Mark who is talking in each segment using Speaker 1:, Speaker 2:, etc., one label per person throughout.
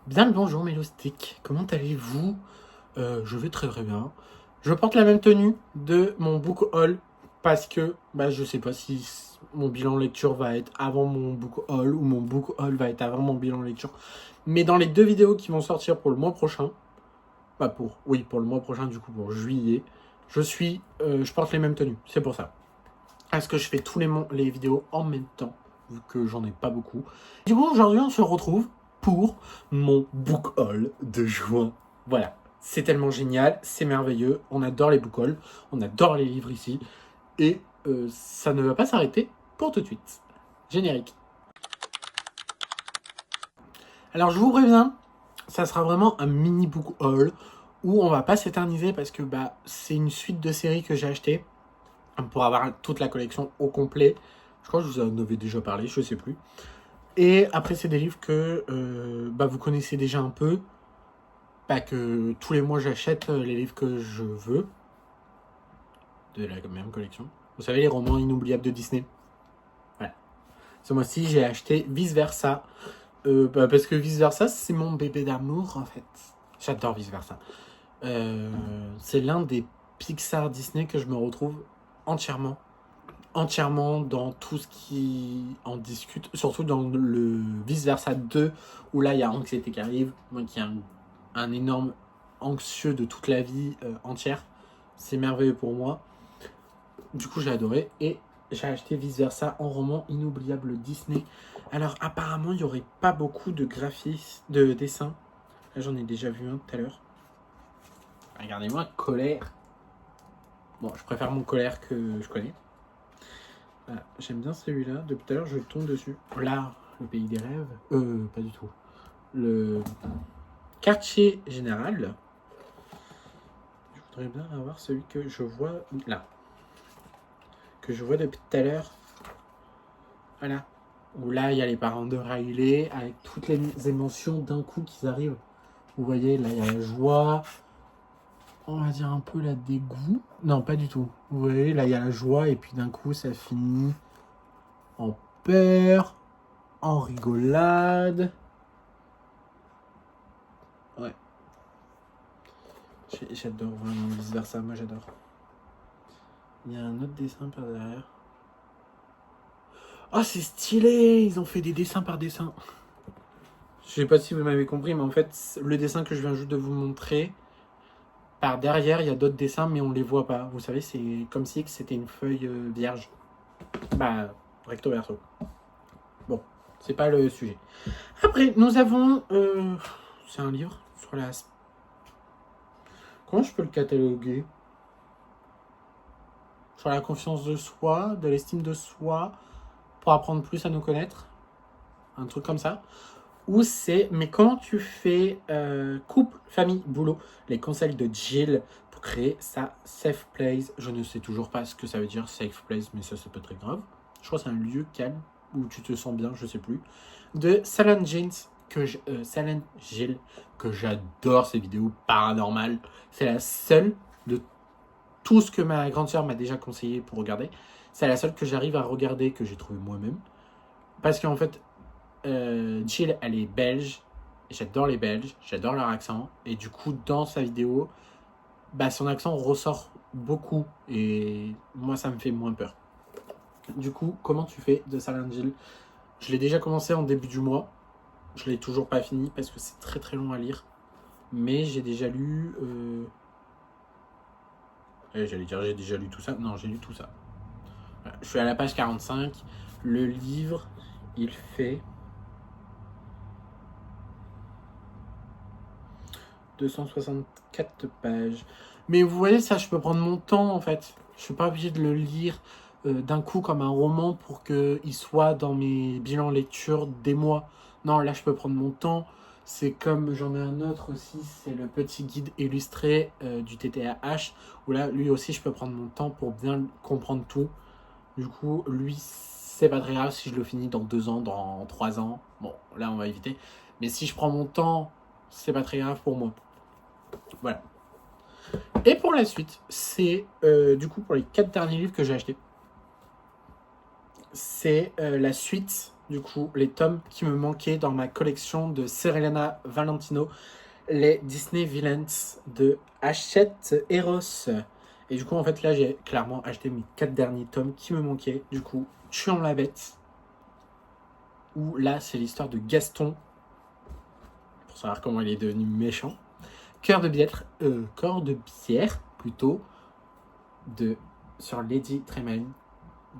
Speaker 1: Bien le bonjour mes loustiques, comment allez-vous? Je vais très très bien. Je porte la même tenue de mon book haul parce que je sais pas si mon bilan lecture va être avant mon book haul ou mon book haul va être avant mon bilan lecture. Mais dans les deux vidéos qui vont sortir pour le mois prochain, pour le mois prochain du coup pour juillet, je porte les mêmes tenues, c'est pour ça. Est-ce que je fais les vidéos en même temps, vu que j'en ai pas beaucoup. Du coup, aujourd'hui, on se retrouve pour mon book haul de juin. Voilà, c'est tellement génial, c'est merveilleux, on adore les book hauls, on adore les livres ici, et ça ne va pas s'arrêter pour tout de suite. Générique. Alors, je vous préviens, ça sera vraiment un mini book haul, où on va pas s'éterniser, parce que c'est une suite de séries que j'ai achetées, pour avoir toute la collection au complet. Je crois que je vous en avais déjà parlé, je sais plus. Et après, c'est des livres que vous connaissez déjà un peu. Que tous les mois, j'achète les livres que je veux. De la même collection. Vous savez, les romans inoubliables de Disney. Voilà. Ce mois-ci, j'ai acheté Vice Versa. Parce que Vice Versa, c'est mon bébé d'amour, en fait. J'adore Vice Versa. C'est l'un des Pixar Disney que je me retrouve entièrement dans tout ce qui en discute, surtout dans le Vice Versa 2, où là il y a Anxiété qui arrive, moi qui est un énorme anxieux de toute la vie entière. C'est merveilleux pour moi. Du coup j'ai adoré et j'ai acheté Vice Versa en roman inoubliable Disney. Alors apparemment il n'y aurait pas beaucoup de graphismes, de dessins. Là j'en ai déjà vu un tout à l'heure. Regardez-moi, colère. Bon, je préfère mon colère que je connais. Ah, j'aime bien celui-là. Depuis tout à l'heure, je tombe dessus. Là, le pays des rêves. Pas du tout. Le quartier général. Je voudrais bien avoir celui que je vois là. Que je vois depuis tout à l'heure. Voilà. Où là, il y a les parents de Riley avec toutes les émotions d'un coup qui arrivent. Vous voyez, là, il y a la joie. On va dire un peu la dégoût. Non, pas du tout. Vous voyez, là, il y a la joie et puis d'un coup, ça finit en peur, en rigolade. Ouais. J'adore vraiment Vice Versa, moi j'adore. Il y a un autre dessin par derrière. Oh, c'est stylé! Ils ont fait des dessins par dessin. Je sais pas si vous m'avez compris, mais en fait, le dessin que je viens juste de vous montrer, par derrière, il y a d'autres dessins, mais on les voit pas. Vous savez, c'est comme si c'était une feuille vierge. Recto verso. Bon, c'est pas le sujet. Après, nous avons... c'est un livre sur la... Comment je peux le cataloguer? Sur la confiance de soi, de l'estime de soi, pour apprendre plus à nous connaître. Un truc comme ça. Ou c'est, mais comment tu fais couple, famille, boulot, les conseils de Jill pour créer sa safe place. Je ne sais toujours pas ce que ça veut dire safe place, mais ça c'est pas très grave. Je crois que c'est un lieu calme où tu te sens bien, je sais plus. De Salon Jeans, Salon Jill, que j'adore ces vidéos paranormales. C'est la seule de tout ce que ma grande sœur m'a déjà conseillé pour regarder. C'est la seule que j'arrive à regarder, que j'ai trouvé moi-même. Parce qu'en fait, Jill, elle est belge. J'adore les Belges, j'adore leur accent. Et du coup, dans sa vidéo, son accent ressort beaucoup. Et moi, ça me fait moins peur. Du coup, comment tu fais de Silent Jill? Je l'ai déjà commencé en début du mois. Je l'ai toujours pas fini parce que c'est très très long à lire. Mais j'ai déjà lu... j'allais dire j'ai déjà lu tout ça. Non, j'ai lu tout ça. Voilà. Je suis à la page 45. Le livre, il fait... 264 pages. Mais vous voyez, ça, je peux prendre mon temps, en fait. Je suis pas obligé de le lire d'un coup comme un roman pour qu'il soit dans mes bilans lecture des mois. Non, là, je peux prendre mon temps. C'est comme, j'en ai un autre aussi, c'est le petit guide illustré du TTAH, où là, lui aussi, je peux prendre mon temps pour bien comprendre tout. Du coup, lui, c'est pas très grave si je le finis dans 2 ans, dans 3 ans. Bon, là, on va éviter. Mais si je prends mon temps, c'est pas très grave pour moi. Voilà. Et pour la suite, c'est du coup pour les 4 derniers livres que j'ai achetés. C'est la suite du coup, les tomes qui me manquaient dans ma collection de Serena Valentino, les Disney Villains de Hachette Eros. Et du coup, en fait, là, j'ai clairement acheté mes 4 derniers tomes qui me manquaient. Du coup, Tuons la bête, où là, c'est l'histoire de Gaston, pour savoir comment il est devenu méchant. Cœur de bière, plutôt, sur Lady Tremaine.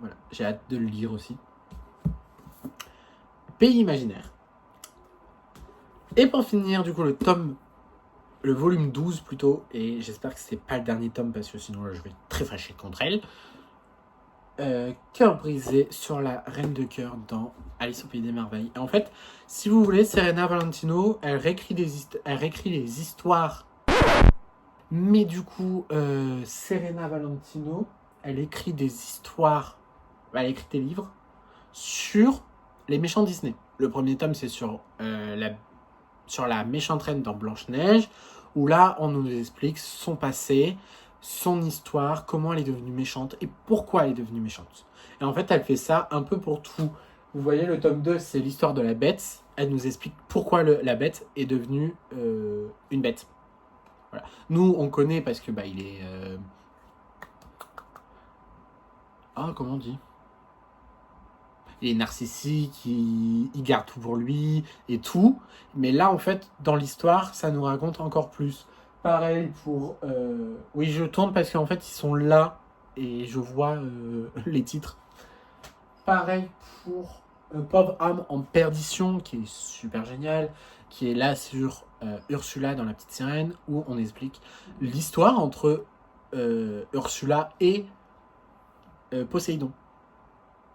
Speaker 1: Voilà, j'ai hâte de le lire aussi. Pays imaginaire. Et pour finir, du coup, le volume 12 plutôt, et j'espère que c'est pas le dernier tome parce que sinon là, je vais être très fâché contre elle. Cœur brisé sur la Reine de Cœur dans Alice au Pays des Merveilles. Et en fait, si vous voulez, Serena Valentino, elle réécrit les histoires. Mais du coup, Serena Valentino, elle écrit des histoires, elle écrit des livres sur les méchants Disney. Le premier tome, c'est sur la méchante reine dans Blanche-Neige, où là, on nous explique son passé, son histoire, comment elle est devenue méchante et pourquoi elle est devenue méchante. Et en fait, elle fait ça un peu pour tout. Vous voyez, le tome 2, c'est l'histoire de la bête. Elle nous explique pourquoi la bête est devenue une bête. Voilà. Nous, on connaît parce que il est... comment on dit ? Il est narcissique, il garde tout pour lui et tout. Mais là, en fait, dans l'histoire, ça nous raconte encore plus. Pareil pour... Oui, je tourne parce qu'en fait, ils sont là et je vois les titres. Pareil pour Pauvre âme en perdition, qui est super génial, qui est là sur Ursula dans La Petite Sirène, où on explique l'histoire entre Ursula et Poséidon.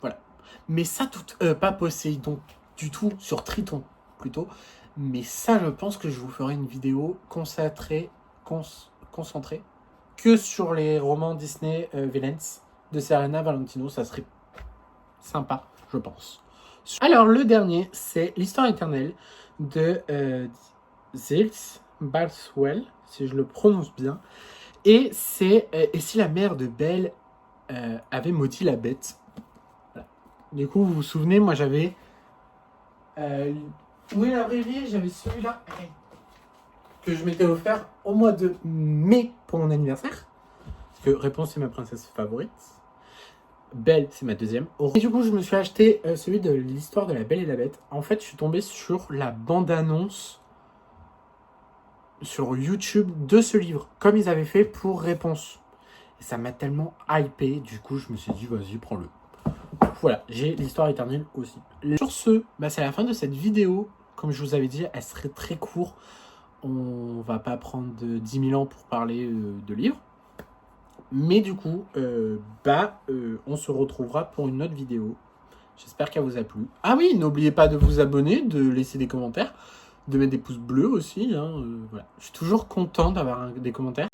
Speaker 1: Voilà. Mais ça, pas Poséidon du tout, sur Triton plutôt. Mais ça, je pense que je vous ferai une vidéo concentrée que sur les romans Disney Villains de Serena Valentino. Ça serait sympa, je pense. Alors, le dernier, c'est l'histoire éternelle de Zils Balswell, si je le prononce bien. Et c'est et si la mère de Belle avait maudit la bête. Voilà. Du coup, vous vous souvenez, moi j'avais... où est la vraie vie ? J'avais celui-là que je m'étais offert au mois de mai pour mon anniversaire. Parce que Réponse, c'est ma princesse favorite. Belle, c'est ma deuxième. Et du coup, je me suis acheté celui de l'histoire de la Belle et la Bête. En fait, je suis tombé sur la bande-annonce sur YouTube de ce livre, comme ils avaient fait pour Réponse. Et ça m'a tellement hypé, du coup, je me suis dit, vas-y, prends-le. Voilà, j'ai l'histoire éternelle aussi. Sur ce, c'est la fin de cette vidéo. Comme je vous avais dit, elle serait très courte. On va pas prendre 10 000 ans pour parler de livres. Mais du coup, on se retrouvera pour une autre vidéo. J'espère qu'elle vous a plu. Ah oui, n'oubliez pas de vous abonner, de laisser des commentaires, de mettre des pouces bleus aussi. Voilà. Je suis toujours content d'avoir des commentaires.